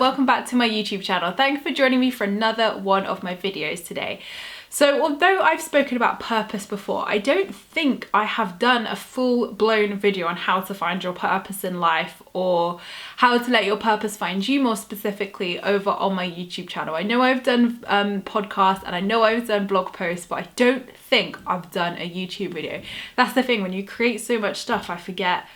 welcome back to my YouTube channel. Thanks for joining me for another one of my videos today. So although I've spoken about purpose before, I don't think I have done a full-blown video on how to find your purpose in life or how to let your purpose find you more specifically over on my YouTube channel. I know I've done podcasts and I know I've done blog posts, but I don't think I've done a YouTube video. That's the thing, when you create so much stuff, I forget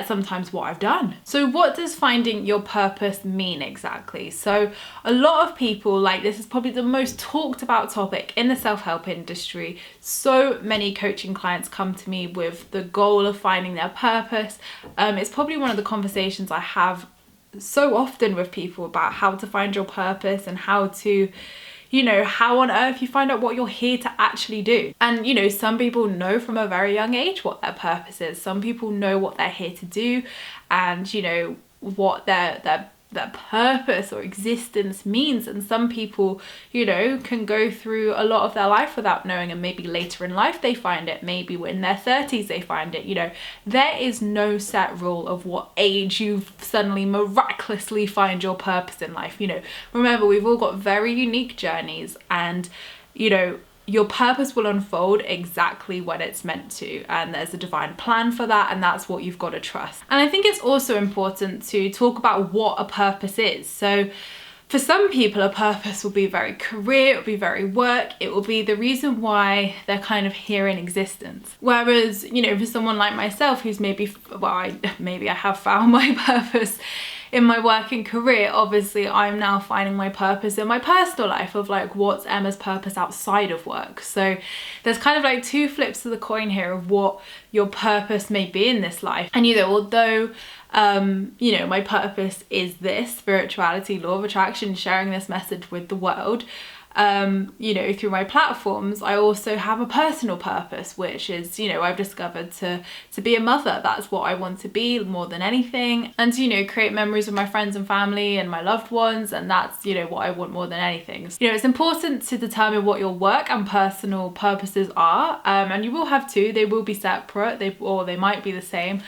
sometimes what I've done. So what does finding your purpose mean exactly? So a lot of people, like, this is probably the most talked about topic in the self-help industry. So many coaching clients come to me with the goal of finding their purpose. It's probably one of the conversations I have so often with people about how to find your purpose and how to, you know, how on earth you find out what you're here to actually do. And, you know, some people know from a very young age what their purpose is. Some people know what they're here to do and, you know, what their purpose or existence means. And some people, you know, can go through a lot of their life without knowing, and maybe later in life they find it, maybe in their 30s they find it. You know, there is no set rule of what age you suddenly miraculously find your purpose in life. You know, remember, we've all got very unique journeys, and, you know, your purpose will unfold exactly when it's meant to, and there's a divine plan for that, and that's what you've got to trust. And I think it's also important to talk about what a purpose is. So for some people, a purpose will be very career, it will be very work, it will be the reason why they're kind of here in existence. Whereas, you know, for someone like myself who's maybe I have found my purpose in my work and career, obviously I'm now finding my purpose in my personal life of, like, what's Emma's purpose outside of work. So there's kind of like two flips to the coin here of what your purpose may be in this life. And, you know, although you know, my purpose is this: spirituality, law of attraction, sharing this message with the world, you know, through my platforms, I also have a personal purpose, which is, you know, I've discovered to be a mother. That's what I want to be more than anything, and to, you know, create memories with my friends and family and my loved ones, and that's, you know, what I want more than anything. So, you know, it's important to determine what your work and personal purposes are, and you will have two. They will be separate, or they might be the same.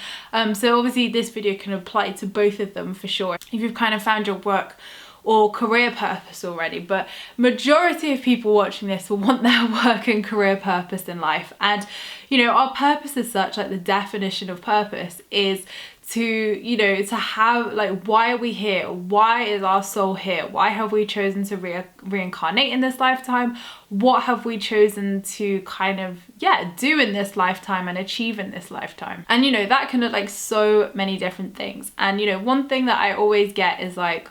So obviously this video can apply to both of them for sure if you've kind of found your work or career purpose already. But majority of people watching this will want their work and career purpose in life. And, you know, our purpose as such, like the definition of purpose is to, you know, to have, like, why are we here? Why is our soul here? Why have we chosen to reincarnate in this lifetime? What have we chosen to kind of, yeah, do in this lifetime and achieve in this lifetime? And, you know, that can look like so many different things. And, you know, one thing that I always get is like,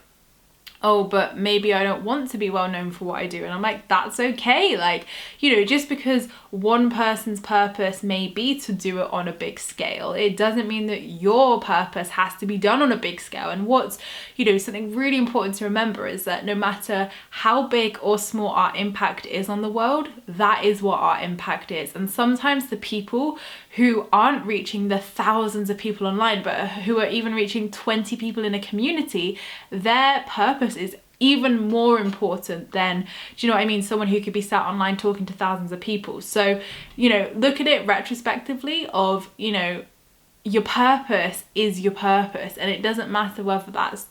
oh, but maybe I don't want to be well known for what I do. And I'm like, that's okay. Like, you know, just because one person's purpose may be to do it on a big scale, it doesn't mean that your purpose has to be done on a big scale. And what's, you know, something really important to remember is that no matter how big or small our impact is on the world, that is what our impact is. And sometimes the people who aren't reaching the thousands of people online, but who are even reaching 20 people in a community, their purpose is even more important than, do you know what I mean, someone who could be sat online talking to thousands of people. So, you know, look at it retrospectively of, you know, your purpose is your purpose, and it doesn't matter whether that's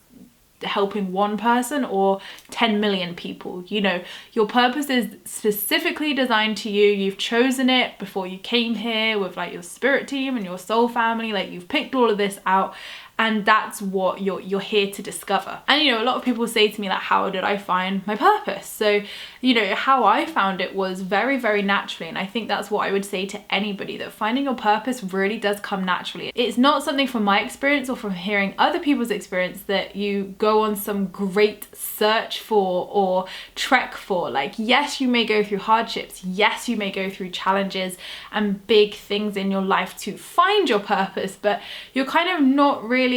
helping one person or 10 million people. You know, your purpose is specifically designed to you. You've chosen it before you came here with, like, your spirit team and your soul family. Like, you've picked all of this out, and that's what you're here to discover. And, you know, a lot of people say to me, like, how did I find my purpose? So, you know, how I found it was very, very naturally. And I think that's what I would say to anybody, that finding your purpose really does come naturally. It's not something from my experience or from hearing other people's experience that you go on some great search for or trek for. Like, yes, you may go through hardships. Yes, you may go through challenges and big things in your life to find your purpose, but you're kind of not really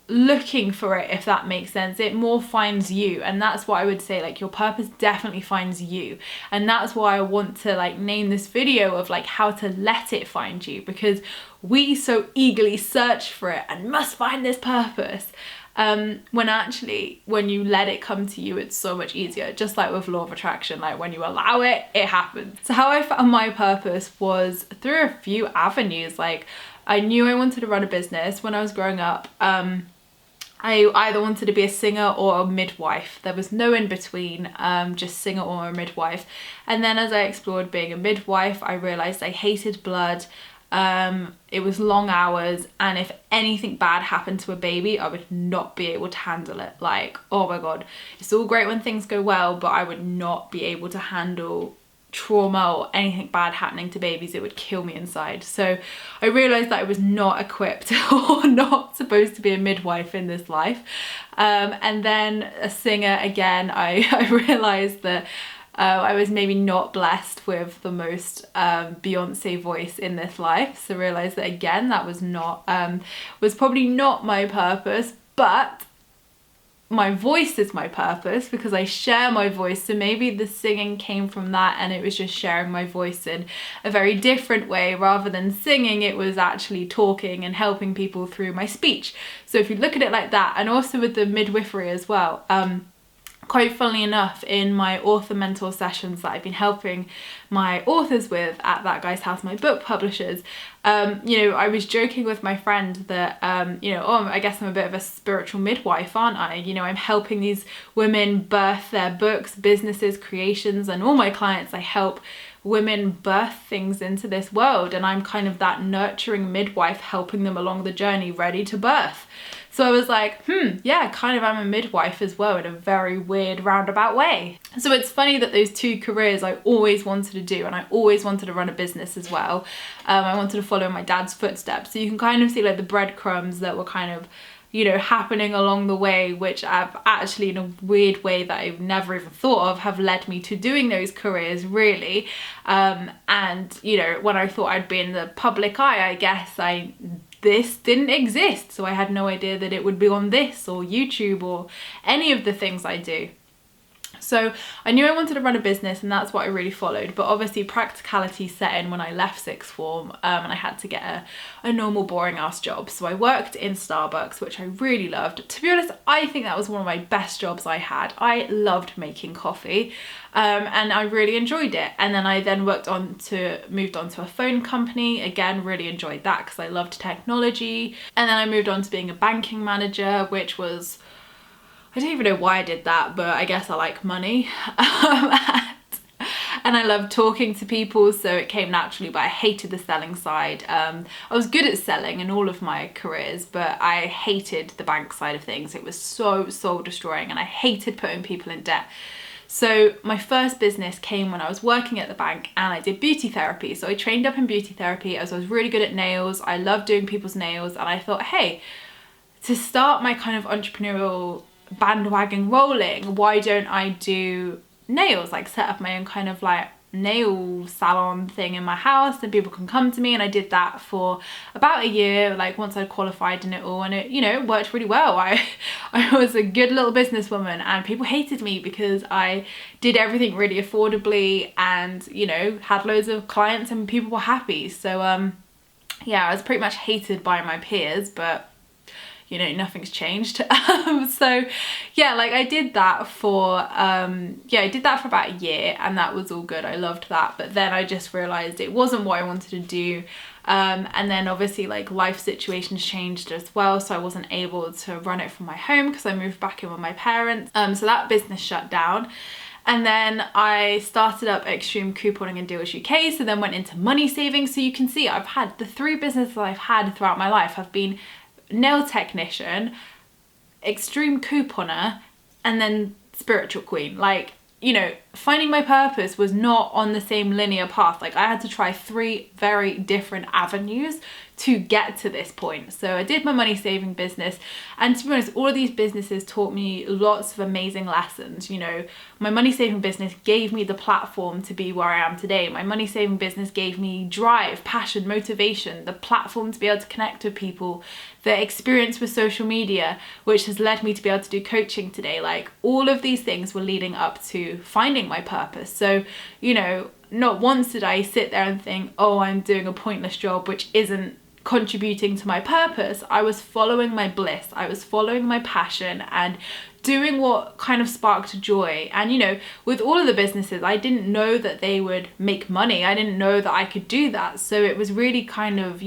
looking for it, if that makes sense. It more finds you, and that's what I would say. Like, your purpose definitely finds you, and that's why I want to, like, name this video of, like, how to let it find you, because we so eagerly search for it and must find this purpose, when actually, when you let it come to you, it's so much easier. Just like with law of attraction, like, when you allow it, it happens. So how I found my purpose was through a few avenues. Like, I knew I wanted to run a business when I was growing up. I either wanted to be a singer or a midwife. There was no in between, just singer or a midwife. And then as I explored being a midwife, I realized I hated blood. It was long hours, and if anything bad happened to a baby, I would not be able to handle it. Like, oh my God, it's all great when things go well, but I would not be able to handle trauma or anything bad happening to babies. It would kill me inside. So I realized that I was not equipped or not supposed to be a midwife in this life. And then a singer again, I realized that I was maybe not blessed with the most Beyonce voice in this life. So I realized that again, that was probably not my purpose, but my voice is my purpose because I share my voice. So maybe the singing came from that, and it was just sharing my voice in a very different way. Rather than singing, it was actually talking and helping people through my speech. So if you look at it like that, and also with the midwifery as well, quite funnily enough, in my author mentor sessions that I've been helping my authors with at That Guy's House, my book publishers, I was joking with my friend that, I guess I'm a bit of a spiritual midwife, aren't I? I'm helping these women birth their books, businesses, creations, and all my clients, I help women birth things into this world, and I'm kind of that nurturing midwife helping them along the journey ready to birth. So I was like, yeah, kind of I'm a midwife as well in a very weird roundabout way. So it's funny that those two careers I always wanted to do, and I always wanted to run a business as well. I wanted to follow in my dad's footsteps. So you can kind of see like the breadcrumbs that were kind of, happening along the way, which I've actually, in a weird way that I've never even thought of, have led me to doing those careers really. And when I thought I'd be in the public eye, I guess this didn't exist. So I had no idea that it would be on this or YouTube or any of the things I do. So I knew I wanted to run a business, and that's what I really followed. But obviously practicality set in when I left sixth form, and I had to get a normal boring ass job. So I worked in Starbucks, which I really loved. To be honest, I think that was one of my best jobs I had. I loved making coffee, and I really enjoyed it. And then I moved on to a phone company. Again, really enjoyed that because I loved technology. And then I moved on to being a banking manager, which was, I don't even know why I did that, but I guess I like money. And I love talking to people, so it came naturally, but I hated the selling side. I was good at selling in all of my careers, but I hated the bank side of things. It was so soul destroying, and I hated putting people in debt. So my first business came when I was working at the bank, and I did beauty therapy. So I trained up in beauty therapy as I was really good at nails. I loved doing people's nails, and I thought, hey, to start my kind of entrepreneurial bandwagon rolling, why don't I do nails, like set up my own kind of like nail salon thing in my house, and people can come to me. And I did that for about a year, like once I'd qualified in it all, and it worked really well. I was a good little businesswoman, and people hated me because I did everything really affordably and had loads of clients and people were happy. So yeah, I was pretty much hated by my peers, but nothing's changed. So yeah, like I did that for about a year, and that was all good. I loved that. But then I just realized it wasn't what I wanted to do. And then obviously like life situations changed as well. So I wasn't able to run it from my home because I moved back in with my parents. So that business shut down. And then I started up Extreme Couponing and Deals UK, so then went into money saving. So you can see I've had the 3 businesses I've had throughout my life have been nail technician, extreme couponer, and then spiritual queen. Like, finding my purpose was not on the same linear path. Like I had to try 3 very different avenues to get to this point. So I did my money saving business, and to be honest, all of these businesses taught me lots of amazing lessons. My money saving business gave me the platform to be where I am today. My money saving business gave me drive, passion, motivation, the platform to be able to connect with people, the experience with social media, which has led me to be able to do coaching today. Like all of these things were leading up to finding my purpose. So, not once did I sit there and think, oh, I'm doing a pointless job which isn't contributing to my purpose. I was following my bliss. I was following my passion and doing what kind of sparked joy. And with all of the businesses, I didn't know that they would make money. I didn't know that I could do that. So it was really kind of,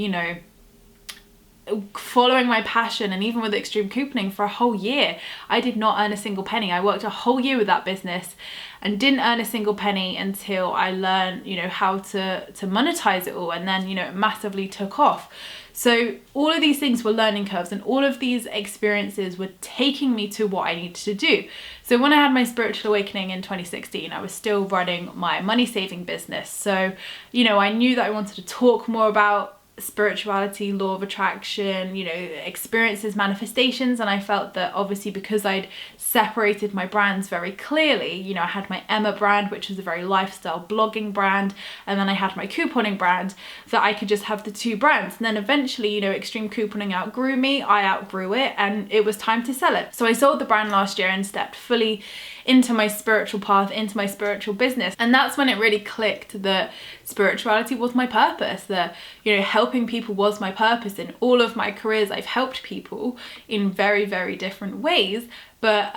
following my passion. And even with extreme couponing, for a whole year I did not earn a single penny. I worked a whole year with that business and didn't earn a single penny until I learned, you know, how to monetize it all. And then, you know, it massively took off. So all of these things were learning curves, and all of these experiences were taking me to what I needed to do. So when I had my spiritual awakening in 2016, I was still running my money saving business. So, you know, I knew that I wanted to talk more about spirituality, law of attraction, you know, experiences, manifestations. And I felt that obviously because I'd separated my brands very clearly, you know, I had my Emma brand, which was a very lifestyle blogging brand, and then I had my couponing brand, that I could just have the two brands. And then eventually, you know, extreme couponing outgrew me, I outgrew it, and it was time to sell it. So I sold the brand last year and stepped fully into my spiritual path, into my spiritual business. And that's when it really clicked that spirituality was my purpose, that, you know, helping people was my purpose. In all of my careers, I've helped people in very, very different ways. But,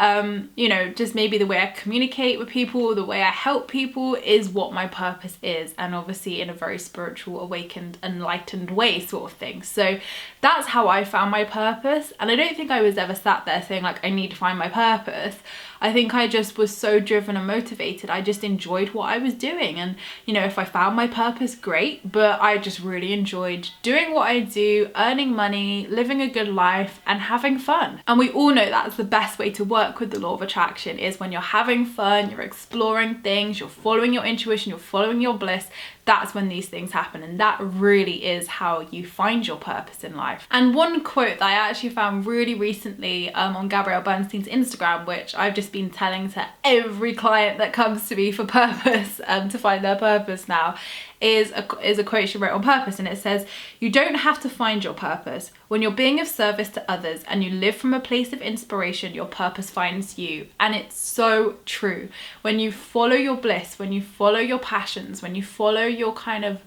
you know, just maybe the way I communicate with people, the way I help people is what my purpose is. And obviously in a very spiritual, awakened, enlightened way sort of thing. So that's how I found my purpose. And I don't think I was ever sat there saying like, I need to find my purpose. I think I just was so driven and motivated. I just enjoyed what I was doing. And, you know, if I found my purpose, great. But I just really enjoyed doing what I do, earning money, living a good life, and having fun. And we all know that's the best way to work with the law of attraction, is when you're having fun, you're exploring things, you're following your intuition, you're following your bliss. That's when these things happen, and that really is how you find your purpose in life. And one quote that I actually found really recently on Gabrielle Bernstein's Instagram, which I've just been telling to every client that comes to me for purpose, to find their purpose now, is a quote she wrote on purpose, and it says, "You don't have to find your purpose. When you're being of service to others and you live from a place of inspiration, your purpose finds you." And it's so true. When you follow your bliss, when you follow your passions, when you follow your kind of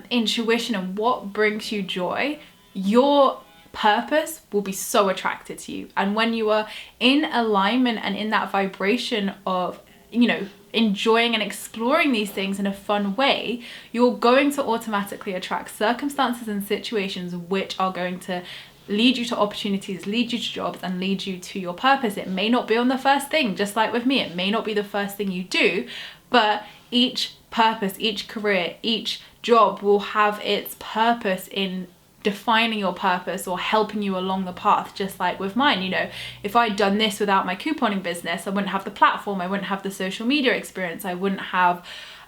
intuition and what brings you joy, your purpose will be so attracted to you. And when you are in alignment and in that vibration of, you know, enjoying and exploring these things in a fun way, you're going to automatically attract circumstances and situations which are going to lead you to opportunities, lead you to jobs, and lead you to your purpose. It may not be on the first thing, just like with me, it may not be the first thing you do, but each purpose, each career, each job will have its purpose in defining your purpose or helping you along the path. Just like with mine, you know, if I'd done this without my couponing business, I wouldn't have the platform, I wouldn't have the social media experience, I wouldn't have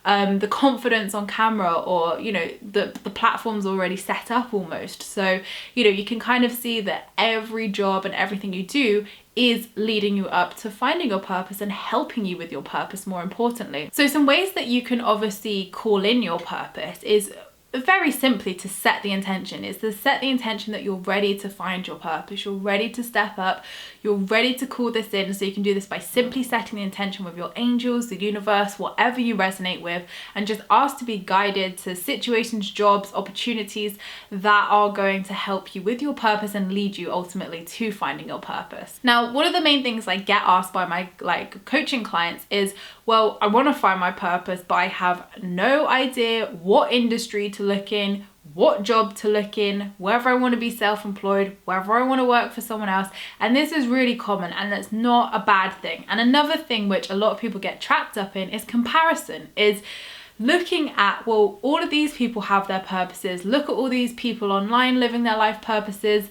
the confidence on camera, or, you know, the platform's already set up almost. So, you know, you can kind of see that every job and everything you do is leading you up to finding your purpose and helping you with your purpose, more importantly. So some ways that you can obviously call in your purpose is very simply to set the intention. Is to set the intention that you're ready to find your purpose, you're ready to step up, you're ready to call this in. So you can do this by simply setting the intention with your angels, the universe, whatever you resonate with, and just ask to be guided to situations, jobs, opportunities that are going to help you with your purpose and lead you ultimately to finding your purpose. Now, one of the main things I get asked by my coaching clients is, well, I want to find my purpose, but I have no idea what industry to look in, what job to look in, whether I want to be self-employed, whether I want to work for someone else. And this is really common, and that's not a bad thing. And another thing which a lot of people get trapped up in is comparison, is looking at, well, all of these people have their purposes. Look at all these people online living their life purposes.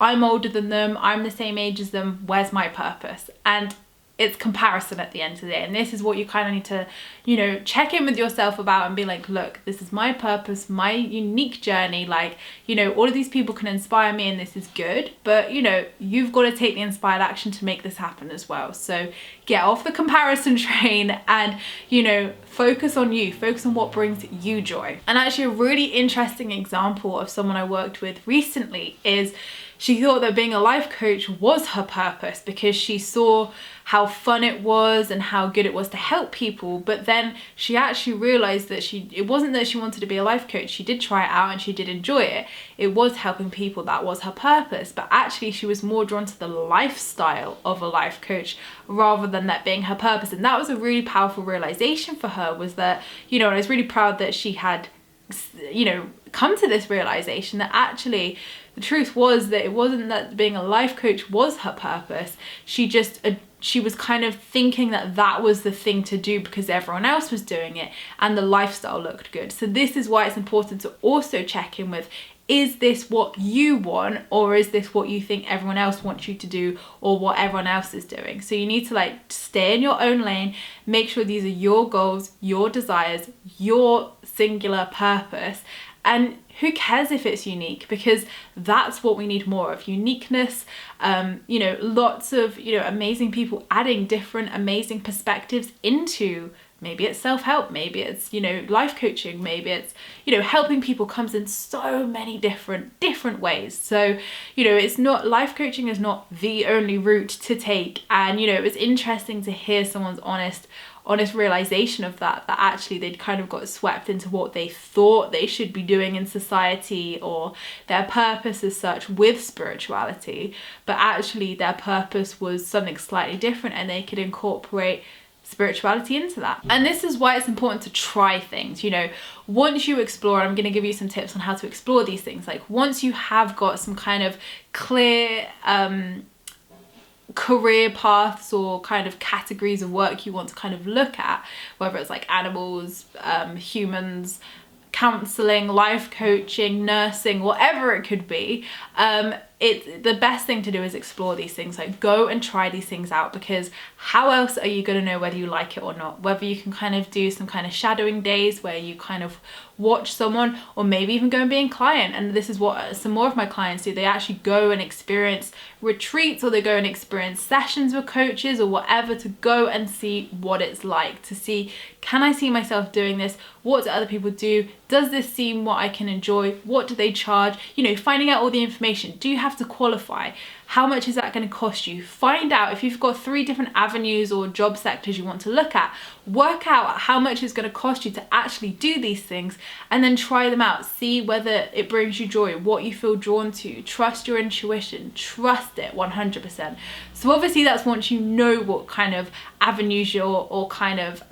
I'm older than them, I'm the same age as them, where's my purpose? And it's comparison at the end of the day. And this is what you kind of need to, you know, check in with yourself about and be like, look, this is my purpose, my unique journey. Like, you know, all of these people can inspire me and this is good, but, you know, you've got to take the inspired action to make this happen as well. So get off the comparison train and, you know, focus on you, focus on what brings you joy. And actually a really interesting example of someone I worked with recently is she thought that being a life coach was her purpose because she saw how fun it was and how good it was to help people. But then she actually realized that it wasn't that she wanted to be a life coach. She did try it out and she did enjoy it. It was helping people, that was her purpose. But actually she was more drawn to the lifestyle of a life coach rather than that being her purpose. And that was a really powerful realization for her, was that, you know, and I was really proud that she had you know, come to this realization that actually the truth was that it wasn't that being a life coach was her purpose. She was kind of thinking that that was the thing to do because everyone else was doing it and the lifestyle looked good. So this is why it's important to also check in with, is this what you want, or is this what you think everyone else wants you to do, or what everyone else is doing? So you need to like stay in your own lane, make sure these are your goals, your desires, your singular purpose, and who cares if it's unique, because that's what we need more of, uniqueness. You know, lots of, you know, amazing people adding different amazing perspectives into, maybe it's self-help, maybe it's, you know, life coaching, maybe it's, you know, helping people comes in so many different ways. So, you know, it's not, life coaching is not the only route to take. And, you know, it was interesting to hear someone's honest realization of that actually they'd kind of got swept into what they thought they should be doing in society, or their purpose as such with spirituality, but actually their purpose was something slightly different, and they could incorporate spirituality into that. And this is why it's important to try things. You know, once you explore, I'm going to give you some tips on how to explore these things. Like once you have got some kind of clear career paths or kind of categories of work you want to kind of look at, whether it's like animals, humans, counseling, life coaching, nursing, whatever it could be, the best thing to do is explore these things. Like go and try these things out, because how else are you going to know whether you like it or not? Whether you can kind of do some kind of shadowing days where you kind of watch someone, or maybe even go and be a client. And this is what some more of my clients do. They actually go and experience retreats, or they go and experience sessions with coaches or whatever, to go and see what it's like, to see, can I see myself doing this? What do other people do? Does this seem what I can enjoy? What do they charge? You know, finding out all the information. Do you have to qualify? How much is that going to cost you? Find out if you've got 3 different avenues or job sectors you want to look at. Work out how much it's going to cost you to actually do these things, and then try them out. See whether it brings you joy, what you feel drawn to. Trust your intuition. Trust it 100%. So obviously that's once you know what kind of avenues or kind of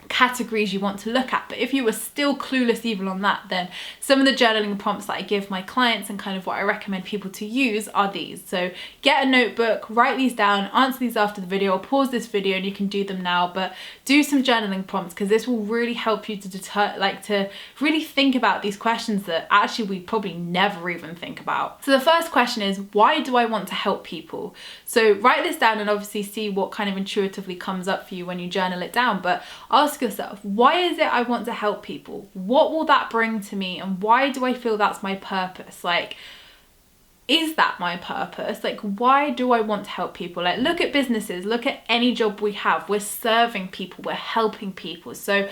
categories you want to look at. But if you were still clueless even on that, then some of the journaling prompts that I give my clients and kind of what I recommend people to use are these. So get a notebook, write these down, answer these after the video, or pause this video and you can do them now, but do some journaling prompts, because this will really help you to to really think about these questions that actually we probably never even think about. So the first question is, why do I want to help people? So write this down and obviously see what kind of intuitively comes up for you when you journal it down, but ask yourself, why is it I want to help people? What will that bring to me, and why do I feel that's my purpose? Like, is that my purpose? Like, why do I want to help people? Like, look at businesses, look at any job we have. We're serving people, we're helping people. So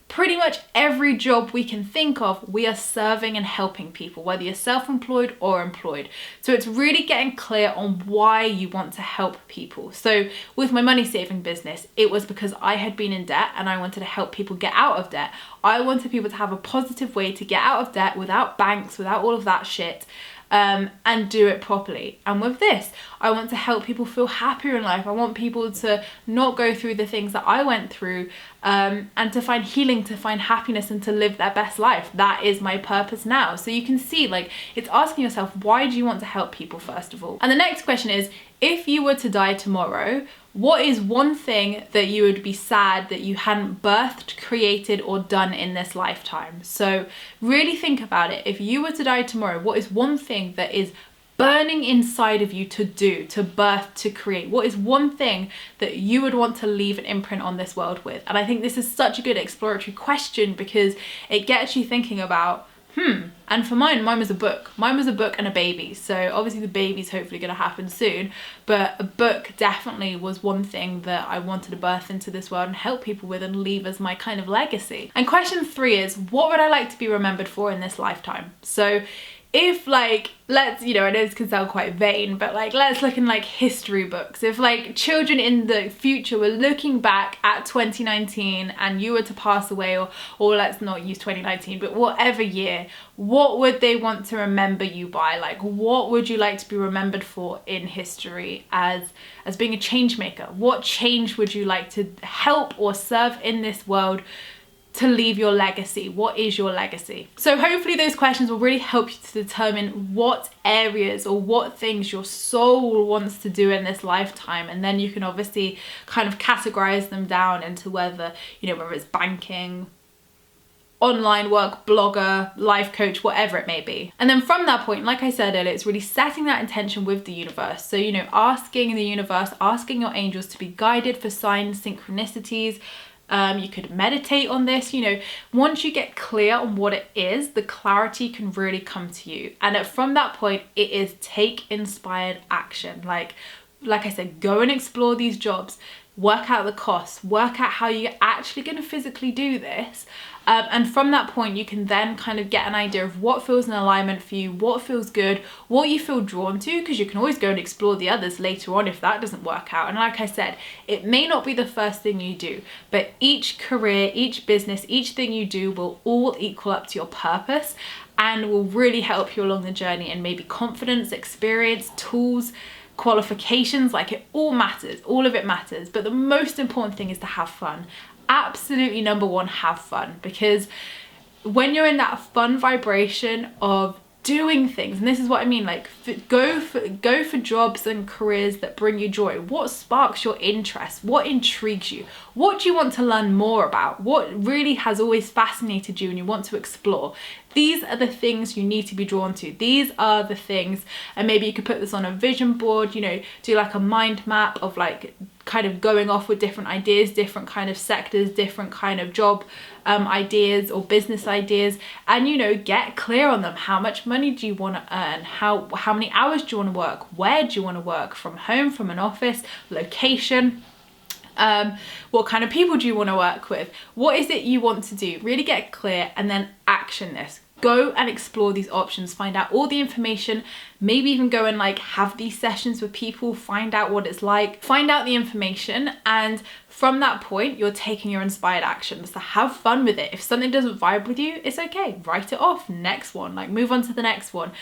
pretty much every job we can think of, we are serving and helping people, whether you're self-employed or employed. So it's really getting clear on why you want to help people. So with my money saving business, it was because I had been in debt and I wanted to help people get out of debt. I wanted people to have a positive way to get out of debt without banks, without all of that shit. And do it properly. And with this, I want to help people feel happier in life. I want people to not go through the things that I went through, and to find healing, to find happiness, and to live their best life. That is my purpose now. So you can see, like, it's asking yourself, why do you want to help people first of all? And the next question is, if you were to die tomorrow, what is one thing that you would be sad that you hadn't birthed, created, or done in this lifetime? So really think about it. If you were to die tomorrow, what is one thing that is burning inside of you to do, to birth, to create? What is one thing that you would want to leave an imprint on this world with? And I think this is such a good exploratory question, because it gets you thinking about, and for mine was a book. Mine was a book and a baby. So obviously the baby's hopefully going to happen soon, but a book definitely was one thing that I wanted to birth into this world and help people with and leave as my kind of legacy. And question 3 is, what would I like to be remembered for in this lifetime? So if, like, let's, you know, I know this can sound quite vain, but like, let's look in like history books. If like children in the future were looking back at 2019 and you were to pass away, or let's not use 2019, but whatever year, what would they want to remember you by? Like, what would you like to be remembered for in history as being a change maker? What change would you like to help or serve in this world to leave your legacy? What is your legacy? So hopefully those questions will really help you to determine what areas or what things your soul wants to do in this lifetime. And then you can obviously kind of categorize them down into whether, whether it's banking, online work, blogger, life coach, whatever it may be. And then from that point, like I said earlier, it's really setting that intention with the universe. So, asking the universe, asking your angels to be guided for signs, synchronicities. You could meditate on this. Once you get clear on what it is, the clarity can really come to you. And from that point, it is take inspired action. Like I said, go and explore these jobs, work out the costs, work out how you're actually going to physically do this. And from that point, you can then kind of get an idea of what feels in alignment for you, what feels good, what you feel drawn to, because you can always go and explore the others later on if that doesn't work out. And like I said, it may not be the first thing you do, but each career, each business, each thing you do will all equal up to your purpose and will really help you along the journey. And maybe confidence, experience, tools, qualifications, like it all matters. All of it matters. But the most important thing is to have fun. Absolutely number one, have fun, because when you're in that fun vibration of doing things, and this is what I mean, like go for jobs and careers that bring you joy. What sparks your interest? What intrigues you? What do you want to learn more about? What really has always fascinated you and you want to explore? These are the things you need to be drawn to. These are the things, and maybe you could put this on a vision board, do like a mind map of like kind of going off with different ideas, different kind of sectors, different kind of job ideas or business ideas, and get clear on them. How much money do you want to earn? How many hours do you want to work? Where do you want to work? From home, from an office, location? What kind of people do you want to work with? What is it you want to do? Really get clear and then action this. Go and explore these options, find out all the information, maybe even go and like have these sessions with people, find out what it's like, find out the information, and from that point, you're taking your inspired actions. So have fun with it. If something doesn't vibe with you, it's okay. Write it off. Next one, like move on to the next one.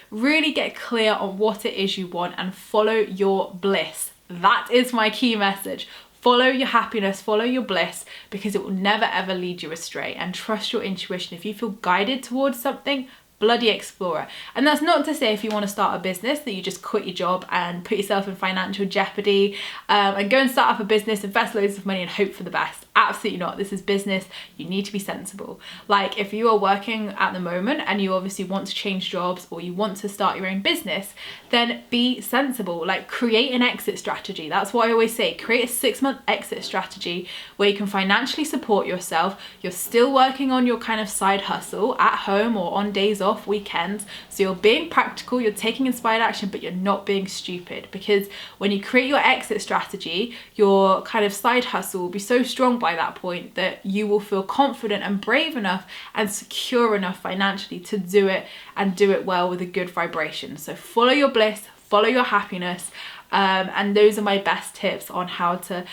Really get clear on what it is you want and follow your bliss. That is my key message. Follow your happiness, follow your bliss, because it will never ever lead you astray, and trust your intuition. If you feel guided towards something, bloody explore it. And that's not to say if you want to start a business that you just quit your job and put yourself in financial jeopardy and go and start up a business, invest loads of money and hope for the best. Absolutely not. This is business. You need to be sensible. Like if you are working at the moment and you obviously want to change jobs or you want to start your own business, then be sensible. Like create an exit strategy. That's what I always say. Create a 6-month exit strategy where you can financially support yourself. You're still working on your kind of side hustle at home or on days off, weekends. So you're being practical, you're taking inspired action, but you're not being stupid, because when you create your exit strategy, your kind of side hustle will be so strong by that point that you will feel confident and brave enough and secure enough financially to do it, and do it well with a good vibration. So follow your bliss, follow your happiness. And those are my best tips on how to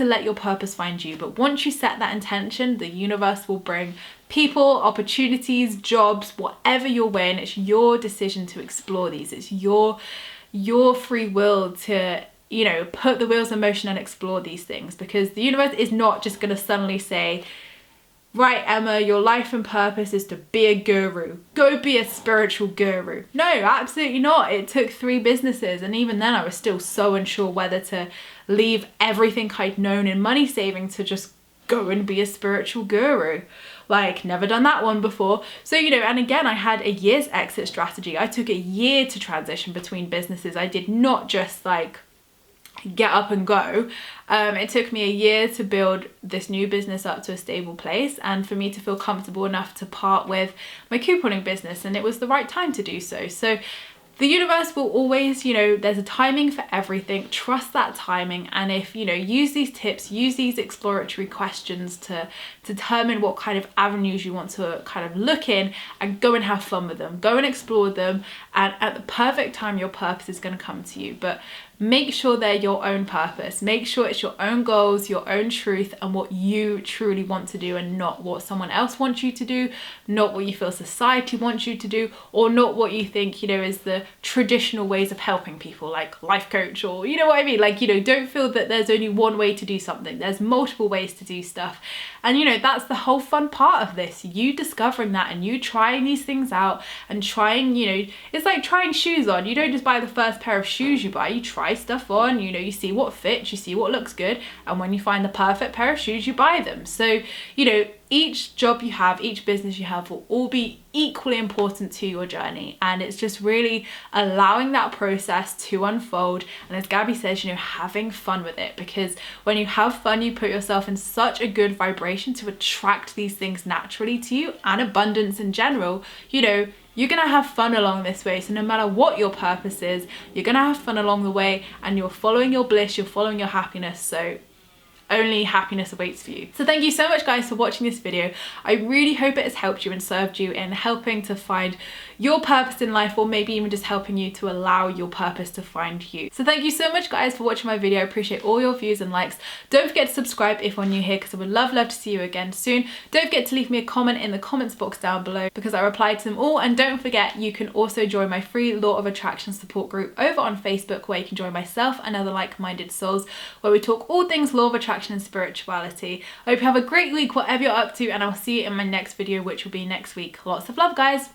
let your purpose find you. But once you set that intention, the universe will bring people, opportunities, jobs, whatever you're in. It's your decision to explore these. It's your free will to put the wheels in motion and explore these things, because the universe is not just going to suddenly say, right, Emma, your life and purpose is to be a guru. Go be a spiritual guru. No, absolutely not. It took 3 businesses, and even then I was still so unsure whether to leave everything I'd known in money saving to just go and be a spiritual guru. Like, never done that one before. So, and again, I had a year's exit strategy. I took a year to transition between businesses. I did not just like get up and go. It took me a year to build this new business up to a stable place, and for me to feel comfortable enough to part with my couponing business, and it was the right time to do so. So the universe will always, there's a timing for everything. Trust that timing. And if, use these tips, use these exploratory questions to determine what kind of avenues you want to kind of look in, and go and have fun with them. Go and explore them. And at the perfect time, your purpose is going to come to you. But make sure they're your own purpose. Make sure it's your own goals, your own truth, and what you truly want to do, and not what someone else wants you to do, not what you feel society wants you to do, or not what you think, you know, is the traditional ways of helping people, like life coach, or you know what I mean? Like, you know, don't feel that there's only one way to do something. There's multiple ways to do stuff. And you know, that's the whole fun part of this, you discovering that and you trying these things out and trying, you know, it's like trying shoes on. You don't just buy the first pair of shoes you buy, you try stuff on, you know, you see what fits, you see what looks good, and when you find the perfect pair of shoes, you buy them. So, you know, each job you have, each business you have will all be equally important to your journey, and it's just really allowing that process to unfold, and as Gabby says, you know, having fun with it, because when you have fun, you put yourself in such a good vibration to attract these things naturally to you, and abundance in general. You know, you're gonna have fun along this way. So no matter what your purpose is, you're gonna have fun along the way, and you're following your bliss, you're following your happiness. So only happiness awaits for you. So thank you so much guys for watching this video. I really hope it has helped you and served you in helping to find your purpose in life, or maybe even just helping you to allow your purpose to find you. So thank you so much guys for watching my video. I appreciate all your views and likes. Don't forget to subscribe if you're new here, because I would love to see you again soon. Don't forget to leave me a comment in the comments box down below, because I reply to them all. And don't forget, you can also join my free Law of Attraction support group over on Facebook, where you can join myself and other like-minded souls, where we talk all things Law of Attraction and spirituality. I hope you have a great week, whatever you're up to, and I'll see you in my next video, which will be next week. Lots of love guys.